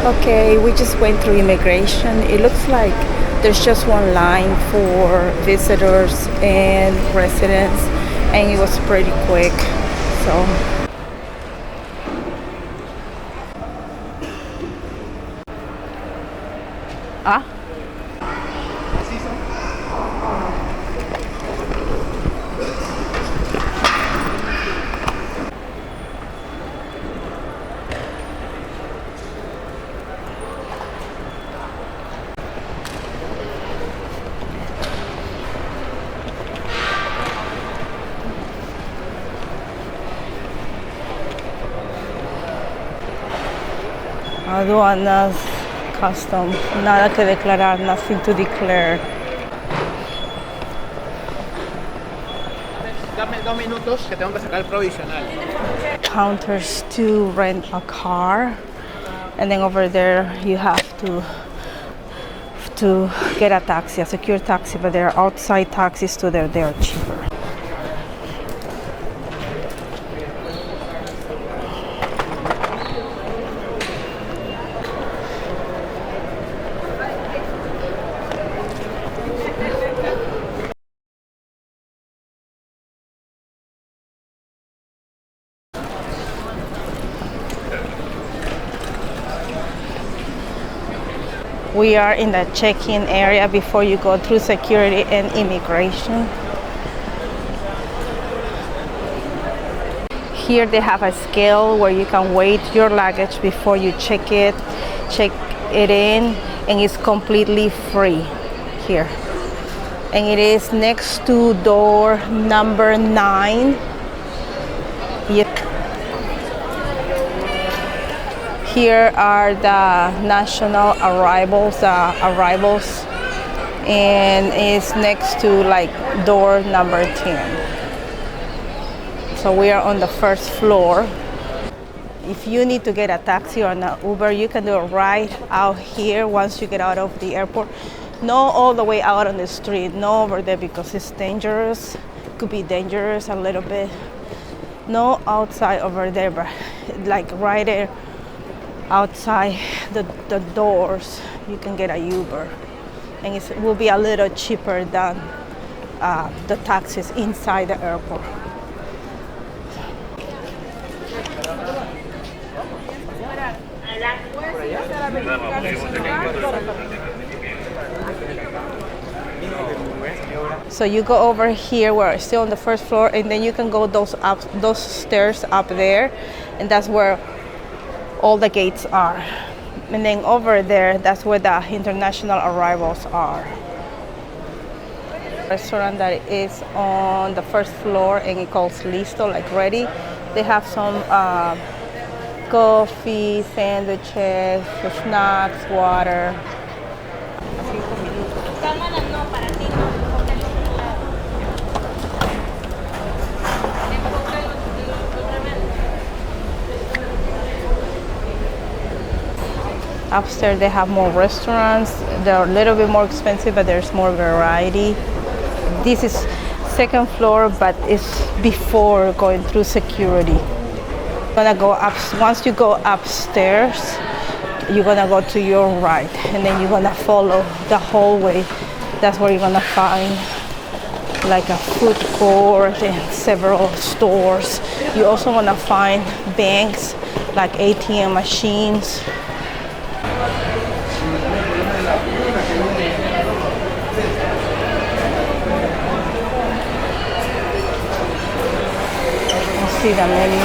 Okay, we just went through immigration. It looks like there's just one line for visitors and residents, and it was pretty quick. So, ah, aduanas, customs, nada que declarar, nothing to declare. Dame 2 minutos que tengo que sacar el provisional. Counters to rent a car, and then over there you have to get a taxi, a secure taxi, but there are outside taxis too. They're cheaper. We are in the check-in area before you go through security and immigration. Here they have a scale where you can weigh your luggage before you check it in, and it's completely free here. And it is next to door number 9. Here are the national arrivals, and it's next to like door number 10. So we are on the first floor. If you need to get a taxi or an Uber, you can do it right out here once you get out of the airport. No all the way out on the street, no over there because it's dangerous. It could be dangerous a little bit. No outside over there, but like right there outside the doors, you can get a Uber, and it will be a little cheaper than the taxis inside the airport. So you go over here, we're still on the first floor, and then you can go those stairs up there, and that's where all the gates are. And then over there, that's where the international arrivals are. Restaurant that is on the first floor, and it calls Listo, like ready. They have some coffee, sandwiches, snacks, water. Upstairs they have more restaurants. They're a little bit more expensive, but there's more variety. This is second floor, but it's before going through security. Gonna go up. Once you go upstairs, you're gonna go to your right, and then you're gonna follow the hallway. That's where you're gonna find like a food court and several stores. You're also gonna find banks, like ATM machines. See the menu.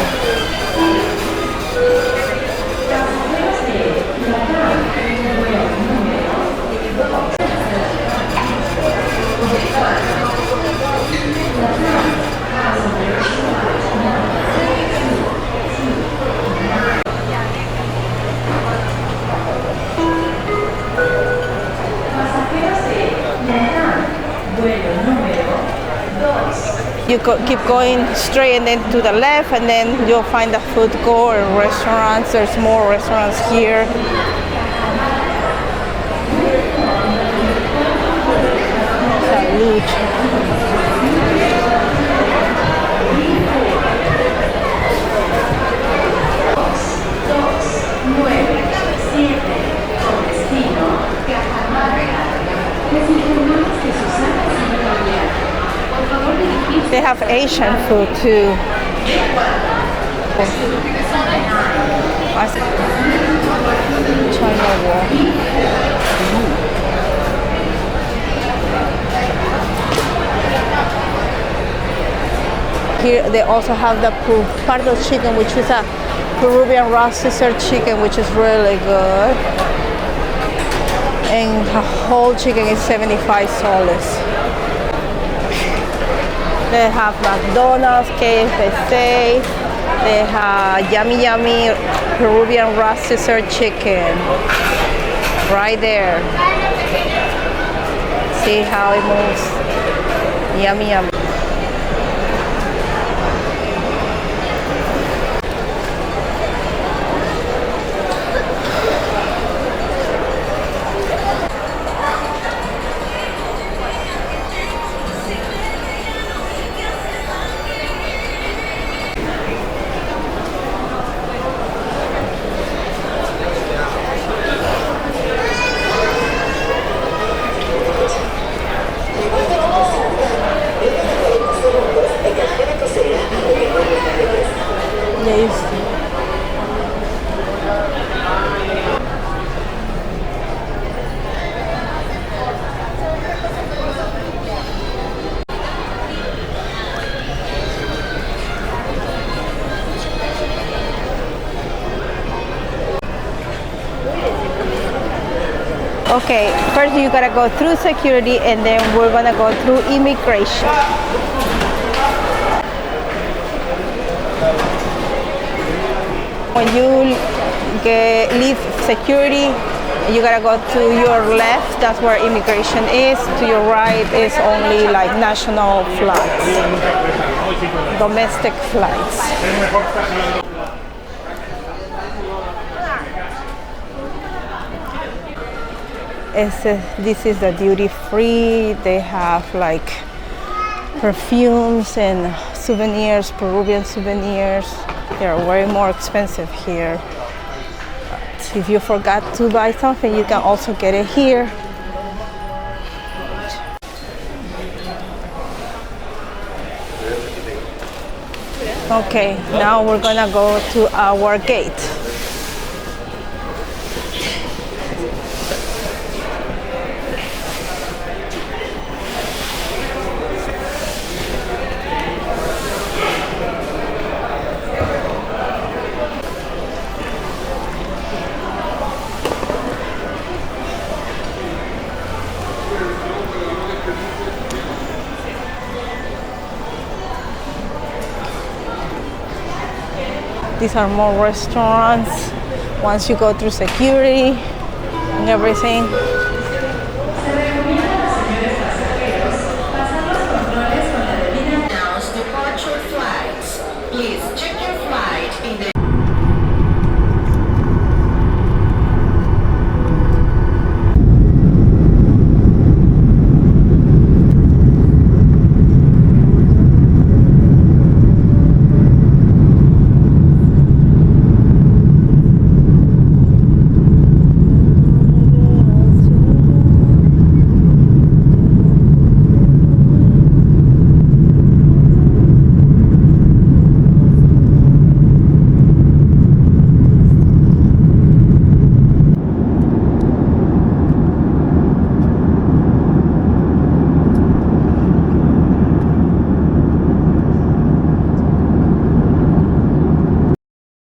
You keep going straight and then to the left, and then you'll find the food court or restaurants. There's more restaurants here. Salud. have Asian food too. China wall. Here they also have the pardo chicken, which is a Peruvian raw Caesar chicken, which is really good. And a whole chicken is 75 soles. They have McDonald's, KFC. They have yummy, yummy Peruvian raw Caesar chicken. Right there. See how it moves? Yummy, yummy. Okay, first you gotta go through security and then we're gonna go through immigration. When you leave security, you gotta go to your left, that's where immigration is. To your right is only like national flights, domestic flights. This is the duty free. They have like perfumes and souvenirs, Peruvian souvenirs. They are way more expensive here. But if you forgot to buy something, you can also get it here. Okay, now we're gonna go to our gate. These are more restaurants once you go through security and everything.